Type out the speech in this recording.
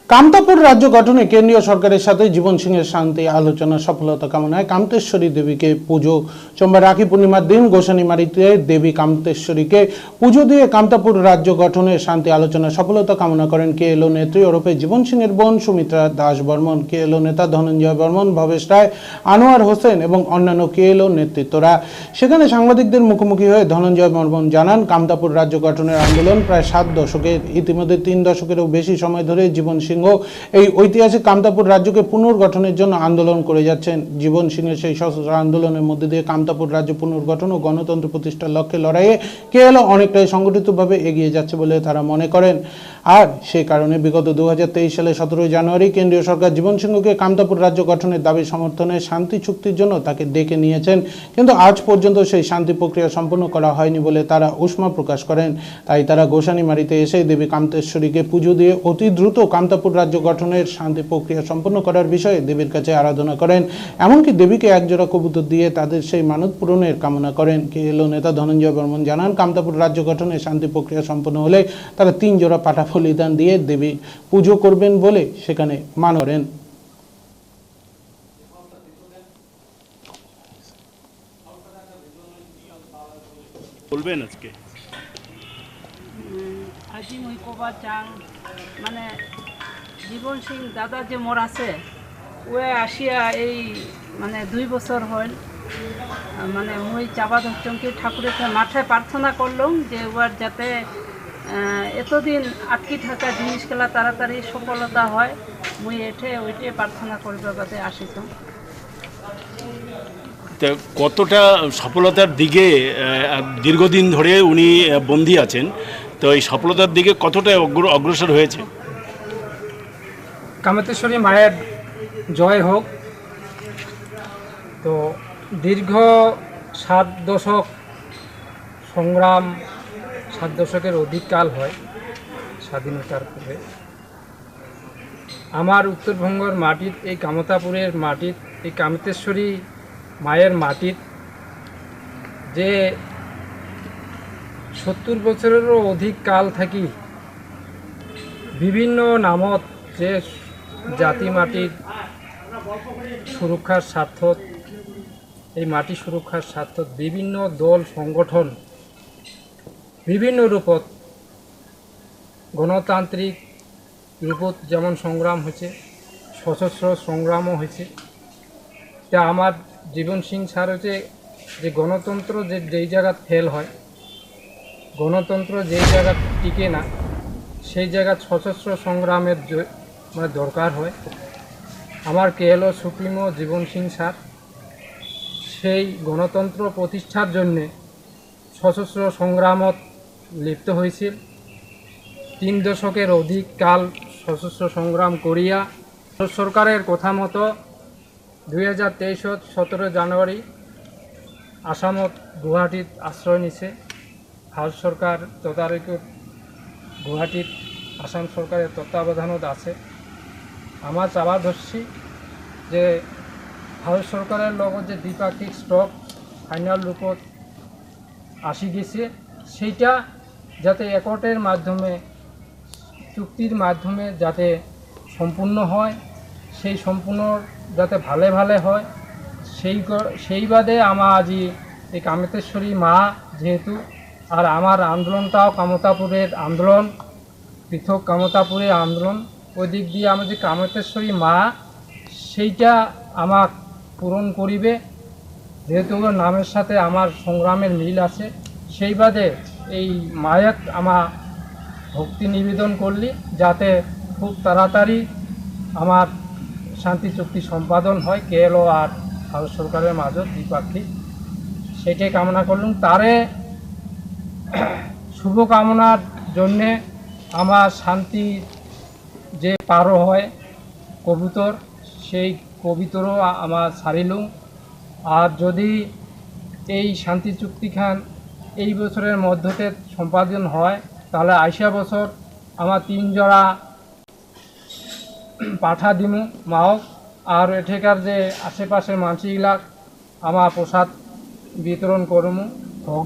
কামতাপুর রাজ্য গঠনে কেন্দ্রীয় সরকারের সাথে জীবন সিংহের শান্তি আলোচনা সফলতা কামনায় কামতেশ্বরী দেবীকে পুজো। সোমবার রাখি পূর্ণিমার দিন গোসানিমারিতে দেবী কামতেশ্বরীকে পুজো দিয়ে কামতাপুর রাজ্য গঠনের শান্তি আলোচনা সফলতা কামনা করেন কেএলও নেত্রী ওরফে জীবন সিংহের বোন সুমিত্রা দাস বর্মন, কেএলও নেতা ধনঞ্জয় বর্মন, ভবেশ রায়, আনোয়ার হোসেন এবং অন্যান্য কেএলও নেতৃত্বরা। সেখানে সাংবাদিকদের মুখোমুখি হয়ে ধনঞ্জয় বর্মন জানান, কামতাপুর রাজ্য গঠনের আন্দোলন প্রায় 7 দশকের, ইতিমধ্যে 3 দশকেরও বেশি সময় ধরে জীবন সিংহ এই ঐতিহাসিক কামতাপুর রাজ্যকে পুনর্গঠনের জন্য আন্দোলন করে যাচ্ছেন। জীবন সিংহের সেই সশস্ত্র আন্দোলনের মধ্যে দিয়ে কামতাপুর রাজ্য পুনর্গঠন ও গণতন্ত্র প্রতিষ্ঠার লক্ষ্যে লড়াইয়ে কেএলও অনেকটাই সংগঠিতভাবে এগিয়ে যাচ্ছে বলে তারা মনে করেন। আর সেই কারণে বিগত 2023 সালে 17 জানুয়ারি কেন্দ্রীয় সরকার জীবন সিংহকে কামতাপুর রাজ্য গঠনের দাবি সমর্থনে শান্তি চুক্তির জন্য তাকে ডেকে নিয়েছেন, কিন্তু আজ পর্যন্ত সেই শান্তি প্রক্রিয়া সম্পন্ন করা হয়নি বলে তারা উষ্মা প্রকাশ করেন। তাই তারা গোসানিমারিতে এসে দেবী কামতেশ্বরীকে পুজো দিয়ে অতি দ্রুত কামতাপুর রাজ্য গঠনের শান্তি প্রক্রিয়া সম্পন্ন করার বিষয়ে দেবীর কাছে আরাধনা করেন। এমনকি দেবীকে একজোড়া কবুতর দিয়ে তাদের সেই মানত পূরণের কামনা করেন। কেএলও নেতা ধনঞ্জয় বর্মন জানান, কামতাপুর রাজ্য গঠনের শান্তি প্রক্রিয়া সম্পন্ন হলে তারা 3 জোড়া পাঠা বলিদান দিয়ে দেবী পুজো করবেন বলে সেখানে মানেন। বলবেন আজকে আজি মই কবা চাং মানে জীবন সিং দাদা যে মোর আছে ওয়ে আসিয়া এই মানে 2 বছর হল, মানে মই চাবাদ হচ্ছকি ঠাকুরের মাথায় প্রার্থনা করলাম যে ওর যাতে এতদিন আটকি থাকা জিনিসগুলা তাড়াতাড়ি সফলতা হয়। মই ওইটে প্রার্থনা করবার বাদে আসিতাম। কতটা সফলতার দিকে দীর্ঘদিন ধরে উনি বন্দী আছেন, তো এই সফলতার দিকে কতটা অগ্রসর হয়েছে? কামতেশ্বরী মায়ের জয় হোক। তো দীর্ঘ 7 দশক সংগ্রাম, 7 দশকের অধিক কাল হয় স্বাধীনতার পরে। আমার উত্তরবঙ্গের মাটিত, এই কামতাপুরের মাটিত, এই কামতেশ্বরী মায়ের মাটিত যে 70 বছরেরও অধিক কাল থাকি বিভিন্ন নামত যে জাতি মাটির সুরক্ষার স্বার্থত, এই মাটি সুরক্ষার স্বার্থত বিভিন্ন দল সংগঠন বিভিন্ন রূপত গণতান্ত্রিক রূপত যেমন সংগ্রাম হয়েছে, সশস্ত্র সংগ্রামও হয়েছে। তা আমার জীবন সিং স্যার হচ্ছে যে গণতন্ত্র যেই জায়গা ফেল হয়, গণতন্ত্র যেই জায়গা টিকে না, সেই জায়গা সশস্ত্র সংগ্রামের মানে দরকার হয়। আমার কেএলও সুপ্রিমো জীবন সিং স্যার সেই গণতন্ত্র প্রতিষ্ঠার জন্যে সশস্ত্র সংগ্রামত লিপ্ত হয়েছিল। 3 দশকের অধিক কাল সশস্ত্র সংগ্রাম করিয়া সরকারের কথা মতো 2023 17 জানুয়ারি আসামত গুৱাহাটীত আশ্রয় নিছে। ভারত সরকার তদারকিত গুৱাহাটীত আসাম সরকারের তত্ত্বাবধানত আছে। আমার চাবা ধরছি যে ভারত সরকারের লগত যে দ্বিপাক্ষিক স্টক ফাইনাল রূপত আসি গেছে, সেইটা যাতে একটের মাধ্যমে, চুক্তির মাধ্যমে যাতে সম্পূর্ণ হয়, সেই সম্পূর্ণ যাতে ভালে ভালে হয়, সেই বাদে আমার আজি এই কামতেশ্বরী মা যেহেতু, আর আমার আন্দোলনটাও কামতাপুরের আন্দোলন, পৃথক কামতাপুরের আন্দোলন, ওই দিক দিয়ে আমার যে কামতেশ্বরী মা সেইটা আমাক পূরণ করিবে, যেহেতু ওর নামের সাথে আমার সংগ্রামের মিল আছে। সেই বাদে এই মায়ের আমার ভক্তি নিবেদন করলি যাতে খুব তাড়াতাড়ি আমার শান্তি চুক্তি সম্পাদন হয় কেএলও আর ভারত সরকারের মাঝে দ্বিপাক্ষিক, সেটাই কামনা করলাম। তারে শুভকামনার জন্যে আমার শান্তি যে পারো হয় কবুতর, সেই কবিতরও আমার ছাড়িলুম। আর যদি এই শান্তি চুক্তিখান এই বছরের মধ্যতে সম্পাদন হয়, তাহলে আইসা বছর আমার 3 জোড়া পাঠা দিমু মাওক। আর এঠেকার যে আশেপাশের মানসিকগুলাক আমার প্রসাদ বিতরণ করমু, ভোগ